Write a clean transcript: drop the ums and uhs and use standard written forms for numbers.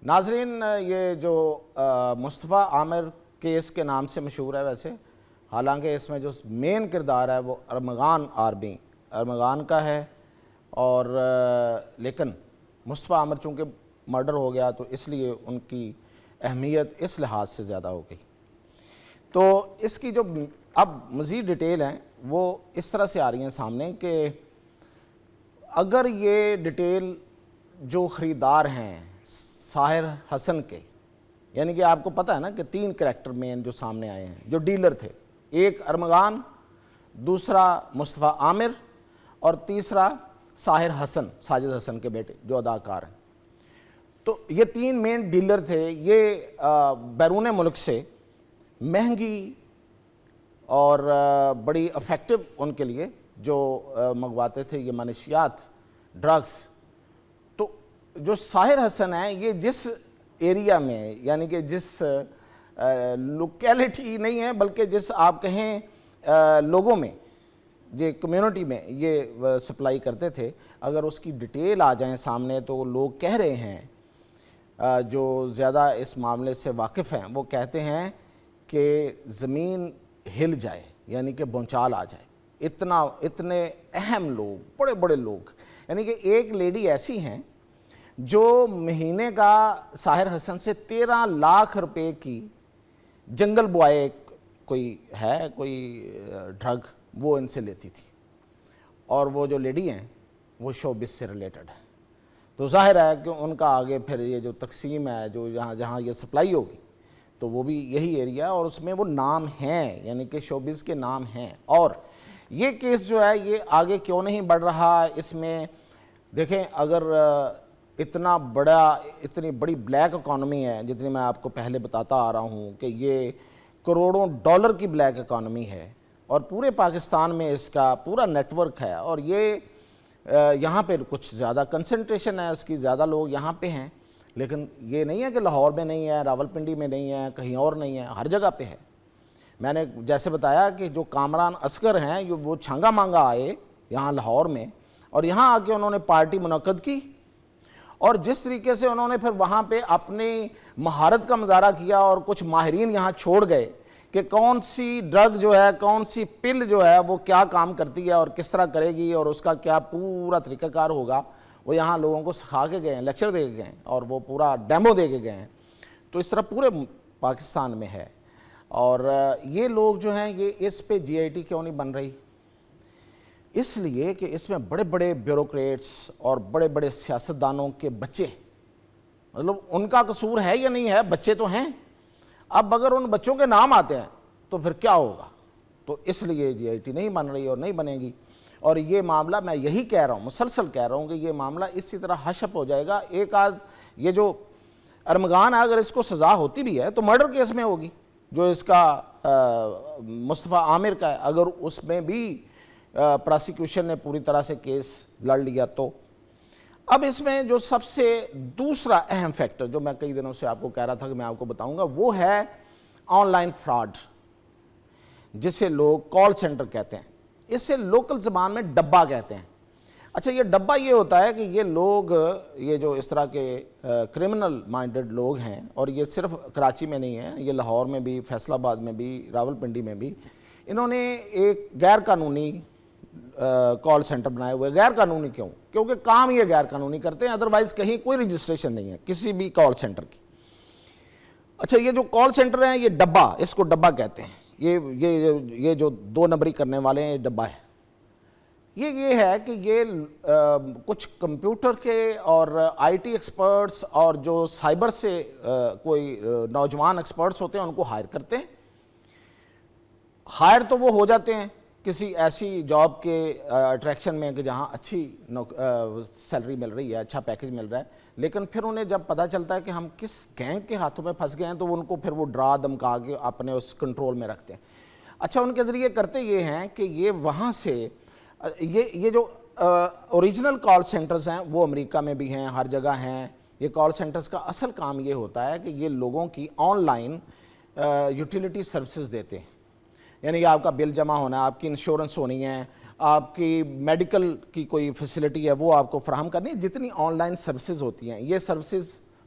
ناظرین، یہ جو مصطفیٰ عامر کیس کے نام سے مشہور ہے ویسے، حالانکہ اس میں جو مین کردار ہے وہ ارمغان آرمی ارمغان کا ہے، اور لیکن مصطفیٰ عامر چونکہ مرڈر ہو گیا تو اس لیے ان کی اہمیت اس لحاظ سے زیادہ ہو گئی۔ تو اس کی جو اب مزید ڈیٹیل ہیں وہ اس طرح سے آ رہی ہیں سامنے کہ اگر یہ ڈیٹیل جو خریدار ہیں ساحر حسن کے، یعنی کہ آپ کو پتہ ہے نا کہ 3 کریکٹر مین جو سامنے آئے ہیں جو ڈیلر تھے، ایک ارمغان، دوسرا مصطفیٰ عامر، اور تیسرا ساحر حسن، ساجد حسن کے بیٹے جو اداکار ہیں۔ تو یہ 3 مین ڈیلر تھے، یہ بیرون ملک سے مہنگی اور بڑی افیکٹو ان کے لیے جو منگواتے تھے یہ منشیات، ڈرگس۔ تو جو ساحر حسن ہے یہ جس ایریا میں، یعنی کہ جس لوکیلٹی نہیں ہے بلکہ جس آپ کہیں لوگوں میں، یہ کمیونٹی میں یہ سپلائی کرتے تھے، اگر اس کی ڈیٹیل آ جائیں سامنے تو لوگ کہہ رہے ہیں جو زیادہ اس معاملے سے واقف ہیں وہ کہتے ہیں کہ زمین ہل جائے، یعنی کہ بھونچال آ جائے، اتنے اہم لوگ، بڑے بڑے لوگ، یعنی کہ ایک لیڈی ایسی ہیں جو مہینے کا ساحر حسن سے 13 لاکھ روپے کی جنگل بوائے کوئی ڈرگ وہ ان سے لیتی تھی، اور وہ جو لیڈی ہیں وہ شوبز سے ریلیٹڈ ہے۔ تو ظاہر ہے کہ ان کا آگے پھر یہ جو تقسیم ہے جو جہاں یہ سپلائی ہوگی تو وہ بھی یہی ایریا، اور اس میں وہ نام ہیں، یعنی کہ شوبز کے نام ہیں۔ اور یہ کیس جو ہے یہ آگے کیوں نہیں بڑھ رہا، اس میں دیکھیں اگر اتنی بڑی بلیک اکانومی ہے، جتنی میں آپ کو پہلے بتاتا آ رہا ہوں کہ یہ کروڑوں ڈالر کی بلیک اکانومی ہے، اور پورے پاکستان میں اس کا پورا نیٹ ورک ہے، اور یہ یہاں پہ کچھ زیادہ کنسنٹریشن ہے اس کی، زیادہ لوگ یہاں پہ ہیں، لیکن یہ نہیں ہے کہ لاہور میں نہیں ہے، راولپنڈی میں نہیں ہے، کہیں اور نہیں ہے، ہر جگہ پہ ہے۔ میں نے جیسے بتایا کہ جو کامران اصغر ہیں وہ چھانگا مانگا آئے یہاں لاہور میں، اور یہاں آ کے انہوں نے پارٹی منعقد کی، اور جس طریقے سے انہوں نے پھر وہاں پہ اپنی مہارت کا مظاہرہ کیا، اور کچھ ماہرین یہاں چھوڑ گئے کہ کون سی ڈرگ جو ہے، کون سی پل جو ہے وہ کیا کام کرتی ہے اور کس طرح کرے گی اور اس کا کیا پورا طریقہ کار ہوگا، وہ یہاں لوگوں کو سکھا کے گئے ہیں، لیکچر دے کے گئے ہیں، اور وہ پورا ڈیمو دے کے گئے ہیں۔ تو اس طرح پورے پاکستان میں ہے، اور یہ لوگ جو ہیں یہ اس پہ جی آئی ٹی کیوں نہیں بن رہی؟ اس لیے کہ اس میں بڑے بڑے بیوروکریٹس اور بڑے بڑے سیاستدانوں کے بچے، مطلب ان کا قصور ہے یا نہیں ہے، بچے تو ہیں۔ اب اگر ان بچوں کے نام آتے ہیں تو پھر کیا ہوگا؟ تو اس لیے جی آئی ٹی نہیں بن رہی اور نہیں بنے گی، اور یہ معاملہ میں یہی کہہ رہا ہوں، مسلسل کہہ رہا ہوں کہ یہ معاملہ اسی طرح ہش اپ ہو جائے گا۔ ایک آدھ یہ جو ارمغان ہے اگر اس کو سزا ہوتی بھی ہے تو مرڈر کیس میں ہوگی، جو اس کا مصطفیٰ عامر کا ہے، اگر اس میں بھی پراسیکیوشن نے پوری طرح سے کیس لڑ لیا تو۔ اب اس میں جو سب سے دوسرا اہم فیکٹر جو میں کئی دنوں سے آپ کو کہہ رہا تھا کہ میں آپ کو بتاؤں گا، وہ ہے آن لائن فراڈ، جسے لوگ کال سینٹر کہتے ہیں، اسے لوکل زبان میں ڈبہ کہتے ہیں۔ اچھا، یہ ڈبہ یہ ہوتا ہے کہ یہ لوگ، یہ جو اس طرح کے کرمنل مائنڈڈ لوگ ہیں، اور یہ صرف کراچی میں نہیں ہے، یہ لاہور میں بھی، فیصل آباد میں بھی، راولپنڈی میں بھی، انہوں نے ایک غیر قانونی کال سینٹر بنائے ہوئے۔ غیر قانونی کیوں؟ کیونکہ کام یہ غیر قانونی کرتے ہیں، ادروائز کہیں کوئی رجسٹریشن نہیں ہے کسی بھی کال سینٹر کی۔ اچھا، یہ جو کال سینٹر ہیں یہ ڈبہ، اس کو ڈبہ کہتے ہیں، یہ جو 2 نمبری کرنے والے ہیں یہ ڈبہ ہے۔ یہ ہے کہ یہ کچھ کمپیوٹر کے اور آئی ٹی ایکسپرٹس اور جو سائبر سے کوئی نوجوان ایکسپرٹس ہوتے ہیں ان کو ہائر کرتے ہیں۔ ہائر تو وہ ہو جاتے ہیں کسی ایسی جاب کے اٹریکشن میں کہ جہاں اچھی سیلری مل رہی ہے، اچھا پیکج مل رہا ہے، لیکن پھر انہیں جب پتہ چلتا ہے کہ ہم کس گینگ کے ہاتھوں میں پھنس گئے ہیں تو ان کو پھر وہ ڈرا دھمکا کے اپنے اس کنٹرول میں رکھتے ہیں۔ اچھا، ان کے ذریعے کرتے یہ ہیں کہ یہ وہاں سے یہ جو اوریجنل کال سینٹرز ہیں وہ امریکہ میں بھی ہیں، ہر جگہ ہیں۔ یہ کال سینٹرز کا اصل کام یہ ہوتا ہے کہ یہ لوگوں کی آن لائن یوٹیلیٹی سروسز دیتے ہیں، یعنی کہ آپ کا بل جمع ہونا ہے، آپ کی انشورنس ہونی ہے، آپ کی میڈیکل کی کوئی فیسلٹی ہے وہ آپ کو فراہم کرنی ہے، جتنی آن لائن سروسز ہوتی ہیں یہ سروسز